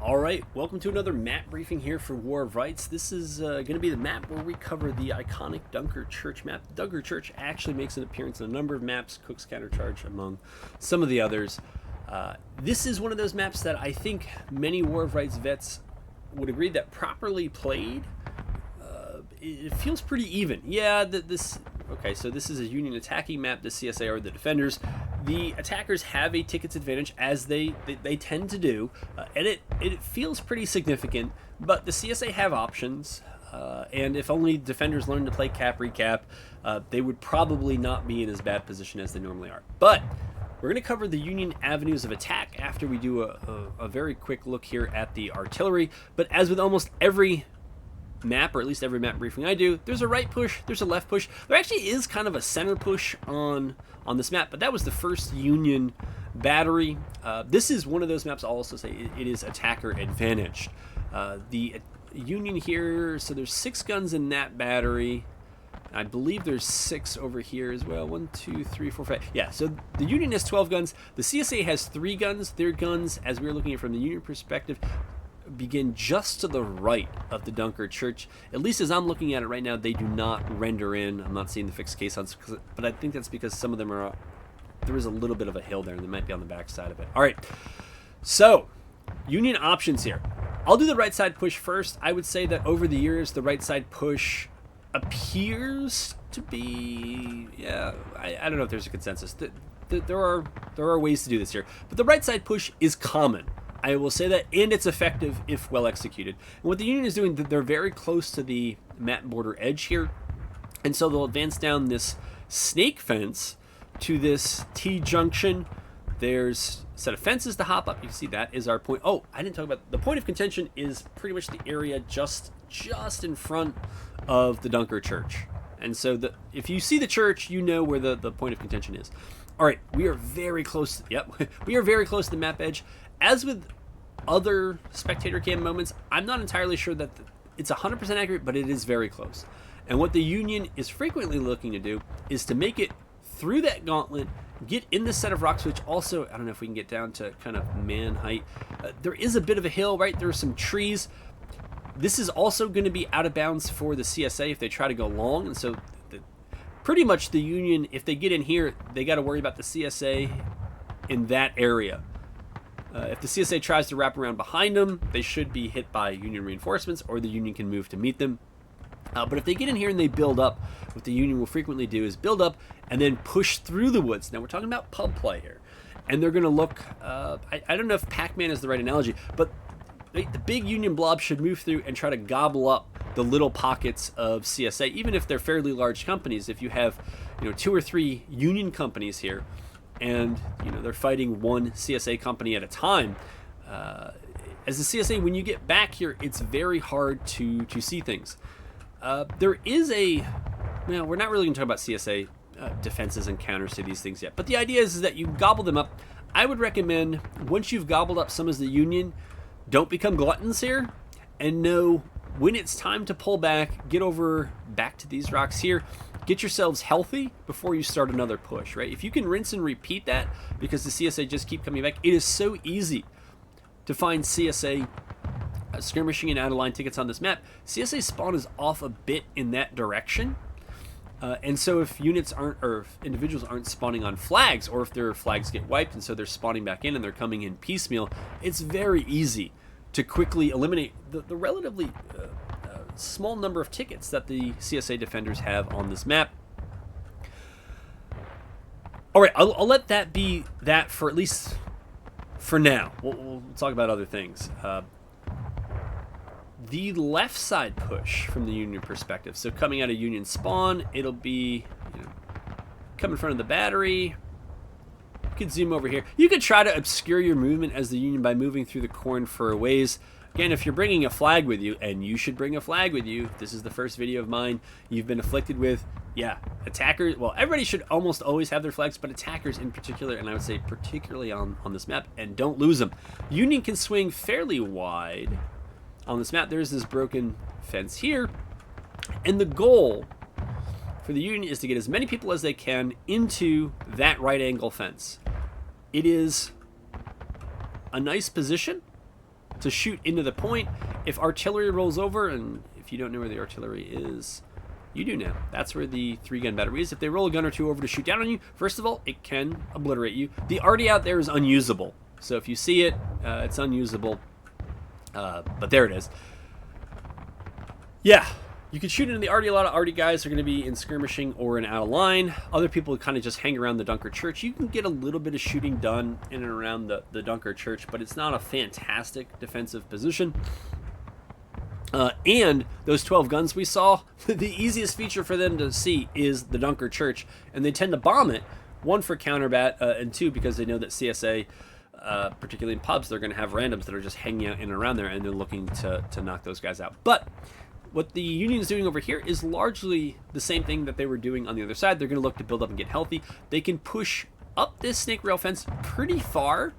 All right, welcome to another map briefing here for War of Rights. This is going to be the map where we cover the iconic Dunker Church map. Dunker Church actually makes an appearance on a number of maps, Cook's Countercharge among some of the others. This is one of those maps that I think many War of Rights vets would agree that properly played, it feels pretty even. Yeah, okay, so this is a Union attacking map. The CSA are the defenders. The attackers have a tickets advantage, as they tend to do, and it feels pretty significant, but the CSA have options, and if only defenders learn to play cap-recap, they would probably not be in as bad position as they normally are. But we're going to cover the Union avenues of attack after we do a very quick look here at the artillery, but as with almost every map, or at least every map briefing I do, there's a right push, there's a left push. There actually is kind of a center push on this map, but that was the first Union battery. This is one of those maps I'll also say it is attacker advantaged. The Union here, so there's 6 guns in that battery. I believe there's 6 over here as well. 1, 2, 3, 4, 5. Yeah, so the Union has 12 guns. The CSA has 3 guns. Their guns, as we're looking at from the Union perspective, begin just to the right of the Dunker Church. At least as I'm looking at it right now, they do not render in. I'm not seeing the fixed caissons, but I think that's because some of them are, there is a little bit of a hill there, and they might be on the back side of it. All right, so Union options here. I'll do the right side push first. I would say that over the years, the right side push appears to be, yeah, I don't know if there's a consensus. There are ways to do this here, but the right side push is common. I will say that, and it's effective if well executed. And what the Union is doing, they're very close to the map border edge here, and so they'll advance down this snake fence to this T-junction. There's a set of fences to hop up. You can see that is our point. Oh, I didn't talk about the point of contention is pretty much the area just in front of the Dunker Church. And so if you see the church, you know where the point of contention is. All right, we are very close. We are very close to the map edge. As with other spectator cam moments, I'm not entirely sure that it's 100% accurate, but it is very close. And what the Union is frequently looking to do is to make it through that gauntlet, get in this set of rocks, which also, I don't know if we can get down to kind of man height. There is a bit of a hill, right? There are some trees. This is also going to be out of bounds for the CSA if they try to go long, and so pretty much the Union, if they get in here, they got to worry about the CSA in that area. If the CSA tries to wrap around behind them, they should be hit by Union reinforcements, or the Union can move to meet them. But if they get in here and they build up, what the Union will frequently do is build up and then push through the woods. Now we're talking about pub play here. And they're going to look, I don't know if Pac-Man is the right analogy, but the big Union blob should move through and try to gobble up the little pockets of CSA, even if they're fairly large companies. If you have 2 or 3 Union companies here, and they're fighting one CSA company at a time, as a CSA, when you get back here, it's very hard to see things. There is we're not really going to talk about CSA defenses and counters to these things yet, but the idea is that you gobble them up. I would recommend, once you've gobbled up some as the Union, don't become gluttons here, and know when it's time to pull back, get over back to these rocks here, get yourselves healthy before you start another push, right? If you can rinse and repeat that, because the CSA just keep coming back, it is so easy to find CSA skirmishing and out-of-line tickets on this map. CSA spawn is off a bit in that direction, and so if units aren't, or if individuals aren't spawning on flags, or if their flags get wiped and so they're spawning back in and they're coming in piecemeal, it's very easy to quickly eliminate the relatively small number of tickets that the CSA defenders have on this map. All right, I'll let that be that for at least for now. We'll talk about other things. The left side push from the Union perspective, so coming out of Union spawn, it'll be come in front of the battery. You could zoom over here. You could try to obscure your movement as the Union by moving through the corn for a ways. Again, if you're bringing a flag with you, and you should bring a flag with you, this is the first video of mine you've been afflicted with, attackers, well, everybody should almost always have their flags, but attackers in particular, and I would say particularly on this map, and don't lose them. Union can swing fairly wide on this map. There's this broken fence here, and the goal for the Union is to get as many people as they can into that right angle fence. It is a nice position to shoot into the point. If artillery rolls over, and if you don't know where the artillery is, you do now. That's where the 3-gun battery is. If they roll a gun or two over to shoot down on you, first of all, it can obliterate you. The arty out there is unusable. So if you see it, it's unusable. But there it is. Yeah, you can shoot into the arty. A lot of arty guys are going to be in skirmishing or in out of line. Other people kind of just hang around the Dunker Church. You can get a little bit of shooting done in and around the Dunker Church, but it's not a fantastic defensive position. And those 12 guns we saw, the easiest feature for them to see is the Dunker Church, and they tend to bomb it, one for counterbat, and two because they know that CSA, particularly in pubs, they're going to have randoms that are just hanging out in and around there, and they're looking to knock those guys out. But what the Union is doing over here is largely the same thing that they were doing on the other side. They're going to look to build up and get healthy. They can push up this snake rail fence pretty far,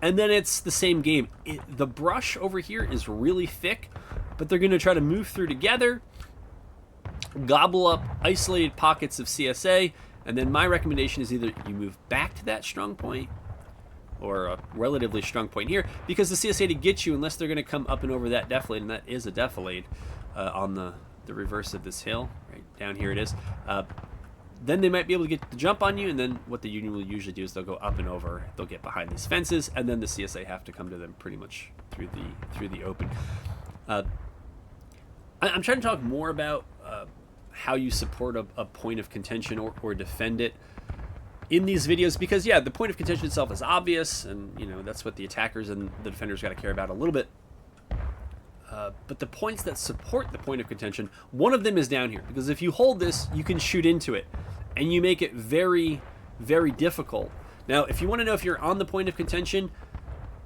and then it's the same game. The brush over here is really thick, but they're going to try to move through together, gobble up isolated pockets of CSA, and then my recommendation is either you move back to that strong point or a relatively strong point here, because the CSA to get you, unless they're going to come up and over that defilade, and that is a defilade on the reverse of this hill, right down here it is, then they might be able to get the jump on you, and then what the Union will usually do is they'll go up and over, they'll get behind these fences, and then the CSA have to come to them pretty much through the open. I'm trying to talk more about how you support a point of contention or defend it in these videos, because yeah, the point of contention itself is obvious, and you know that's what the attackers and the defenders got to care about a little bit. But the points that support the point of contention, one of them is down here, because if you hold this, you can shoot into it, and you make it very, very difficult. Now, if you want to know if you're on the point of contention,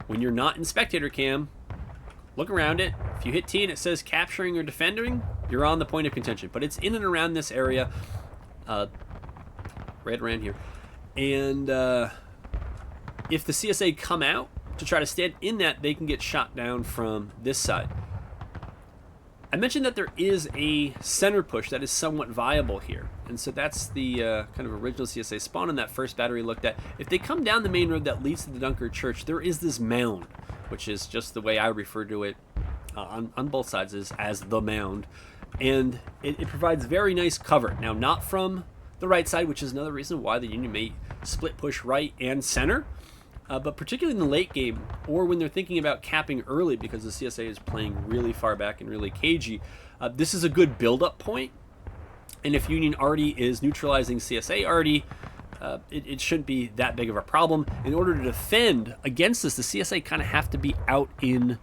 when you're not in spectator cam, look around it. If you hit T and it says capturing or defending, you're on the point of contention. But it's in and around this area, right around here. And if the CSA come out to try to stand in that, they can get shot down from this side. I mentioned that there is a center push that is somewhat viable here. And so that's the kind of original CSA spawn in that first battery looked at. If they come down the main road that leads to the Dunker Church, there is this mound, which is just the way I refer to it on both sides, is as the mound. And it provides very nice cover. Now, not from the right side, which is another reason why the Union may split push right and center, but particularly in the late game, or when they're thinking about capping early because the CSA is playing really far back and really cagey, this is a good build-up point. And if Union arty is neutralizing CSA arty, it shouldn't be that big of a problem. In order to defend against this, the CSA kind of have to be out in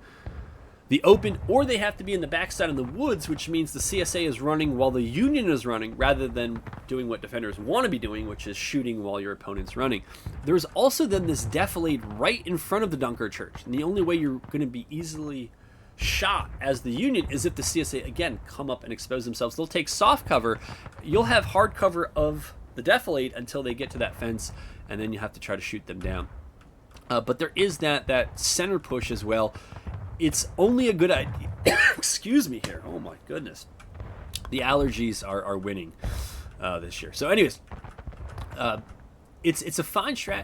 the open, or they have to be in the backside of the woods, which means the CSA is running while the Union is running, rather than doing what defenders want to be doing, which is shooting while your opponent's running. There's also then this defilade right in front of the Dunker Church, and the only way you're going to be easily shot as the Union is if the CSA, again, come up and expose themselves. They'll take soft cover. You'll have hard cover of the defilade until they get to that fence, and then you have to try to shoot them down. But there is that center push as well. It's only a good idea. Excuse me here. Oh my goodness. The allergies are winning this year. So anyways, it's a fine strat,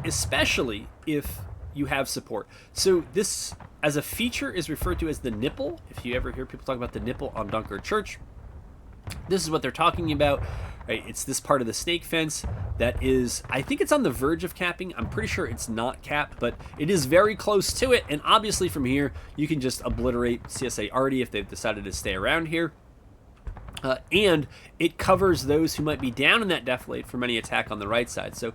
especially if you have support. So this, as a feature, is referred to as the nipple. If you ever hear people talk about the nipple on Dunker Church, this is what they're talking about. Right? It's this part of the snake fence that is, I think it's on the verge of capping. I'm pretty sure it's not capped, but it is very close to it. And obviously from here, you can just obliterate CSA arty if they've decided to stay around here. And it covers those who might be down in that defilade from any attack on the right side. So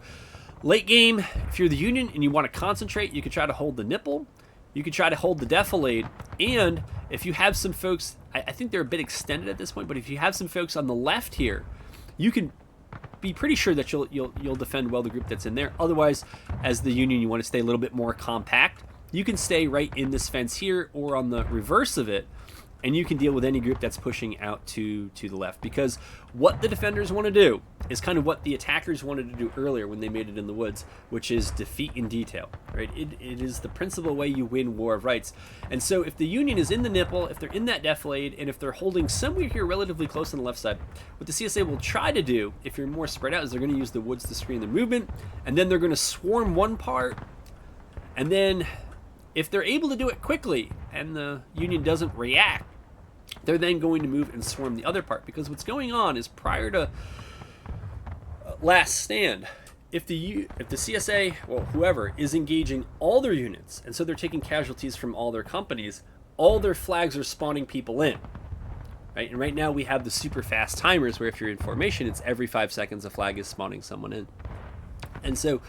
late game, if you're the Union and you want to concentrate, you could try to hold the nipple. You could try to hold the defilade. And if you have some folks, I think they're a bit extended at this point, but if you have some folks on the left here, you can be pretty sure that you'll defend well the group that's in there. Otherwise, as the Union, you want to stay a little bit more compact. You can stay right in this fence here or on the reverse of it, and you can deal with any group that's pushing out to the left. Because what the defenders want to do is kind of what the attackers wanted to do earlier when they made it in the woods, which is defeat in detail. Right? It is the principal way you win War of Rights. And so if the Union is in the nipple, if they're in that defilade, and if they're holding somewhere here relatively close on the left side, what the CSA will try to do, if you're more spread out, is they're going to use the woods to screen the movement, and then they're going to swarm one part, and then If they're able to do it quickly and the Union doesn't react, they're then going to move and swarm the other part. Because what's going on is prior to last stand, if the CSA, well, whoever, is engaging all their units, and so they're taking casualties from all their companies, all their flags are spawning people in. Right? And right now we have the super fast timers where if you're in formation, it's every 5 seconds a flag is spawning someone in. And so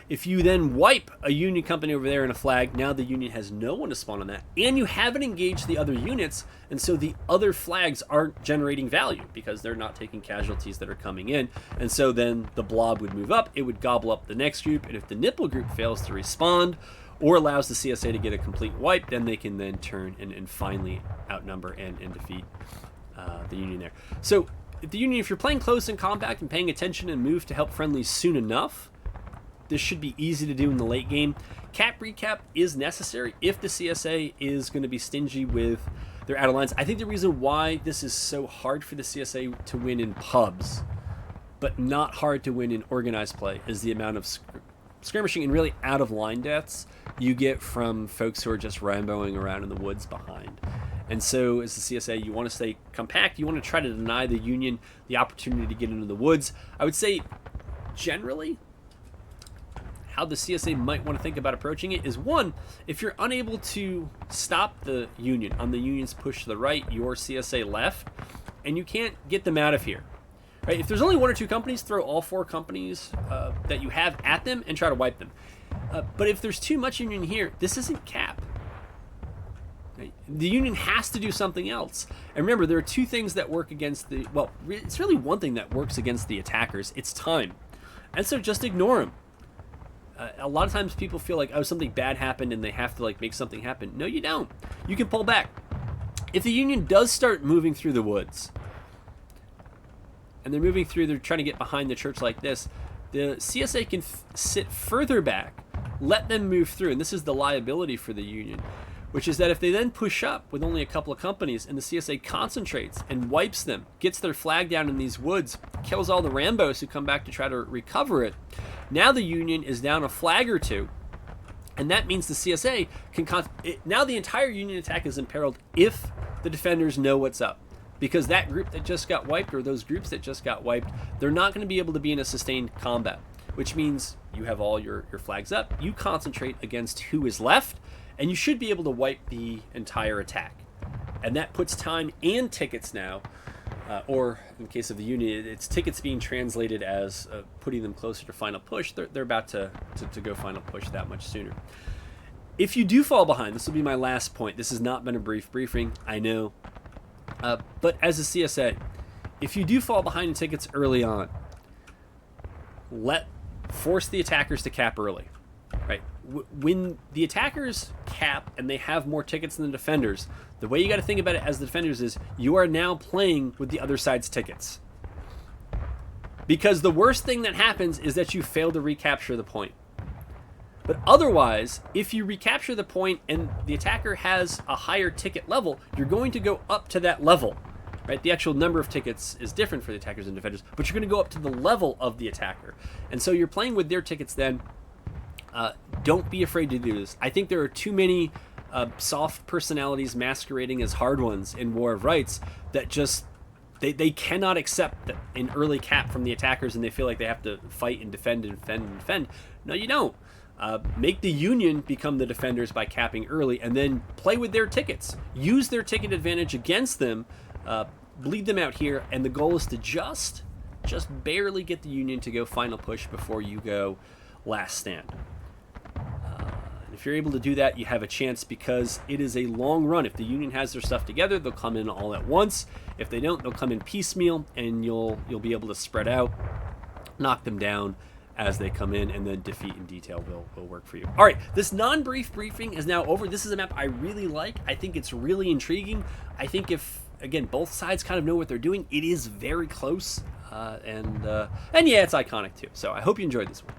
if you then wipe a Union company over there in a flag, now the Union has no one to spawn on that, and you haven't engaged the other units, and so the other flags aren't generating value because they're not taking casualties that are coming in. And so then the blob would move up, it would gobble up the next group, and if the nipple group fails to respond or allows the CSA to get a complete wipe, then they can then turn and finally outnumber and defeat the Union there. So if you're playing close and compact and paying attention and move to help friendlies soon enough, this should be easy to do in the late game. Cap recap is necessary if the CSA is going to be stingy with their out of lines. I think the reason why this is so hard for the CSA to win in pubs, but not hard to win in organized play, is the amount of skirmishing and really out of line deaths you get from folks who are just ramboing around in the woods behind. And so as the CSA, you want to stay compact. You want to try to deny the Union the opportunity to get into the woods. I would say generally how the CSA might want to think about approaching it is, one, if you're unable to stop the Union on the Union's push to the right, your CSA left, and you can't get them out of here. Right? If there's only 1 or 2 companies, throw all 4 companies that you have at them and try to wipe them. But if there's too much Union here, this isn't cap. Right? The Union has to do something else. And remember, there are 2 things that work against the, well, it's really one thing that works against the attackers. It's time. And so just ignore them. A lot of times people feel like, oh, something bad happened and they have to like make something happen. No, you don't. You can pull back. If the Union does start moving through the woods, and they're trying to get behind the church like this, the CSA can sit further back, let them move through, and this is the liability for the Union, which is that if they then push up with only a couple of companies and the CSA concentrates and wipes them, gets their flag down in these woods, kills all the Rambos who come back to try to recover it, now the Union is down a flag or 2, and that means the CSA can now the entire Union attack is imperiled if the defenders know what's up. Because that group that just got wiped, or those groups that just got wiped, they're not going to be able to be in a sustained combat, which means you have all your flags up, you concentrate against who is left, and you should be able to wipe the entire attack. And that puts time and tickets now, or in the case of the Union, it's tickets being translated as putting them closer to final push. They're about to go final push that much sooner. If you do fall behind, this will be my last point. This has not been a briefing, I know. But as a CSA, if you do fall behind in tickets early on, force the attackers to cap early. Right? When the attackers cap and they have more tickets than the defenders, the way you got to think about it as the defenders is you are now playing with the other side's tickets. Because the worst thing that happens is that you fail to recapture the point. But otherwise, if you recapture the point and the attacker has a higher ticket level, you're going to go up to that level. Right? The actual number of tickets is different for the attackers and defenders, but you're going to go up to the level of the attacker. And so you're playing with their tickets then. Don't be afraid to do this. I think there are too many soft personalities masquerading as hard ones in War of Rights that just they cannot accept an early cap from the attackers, and they feel like they have to fight and defend and defend and defend. No, you don't. Make the Union become the defenders by capping early, and then play with their tickets. Use their ticket advantage against them. Bleed them out here, and the goal is to just barely get the Union to go final push before you go last stand. If you're able to do that, you have a chance, because it is a long run. If the Union has their stuff together, they'll come in all at once. If they don't, they'll come in piecemeal, and you'll be able to spread out, knock them down as they come in, and then defeat in detail will work for you. All right, this non-brief briefing is now over. This is a map I really like. I think it's really intriguing. I think if, again, both sides kind of know what they're doing, it is very close, and yeah, it's iconic too. So I hope you enjoyed this one.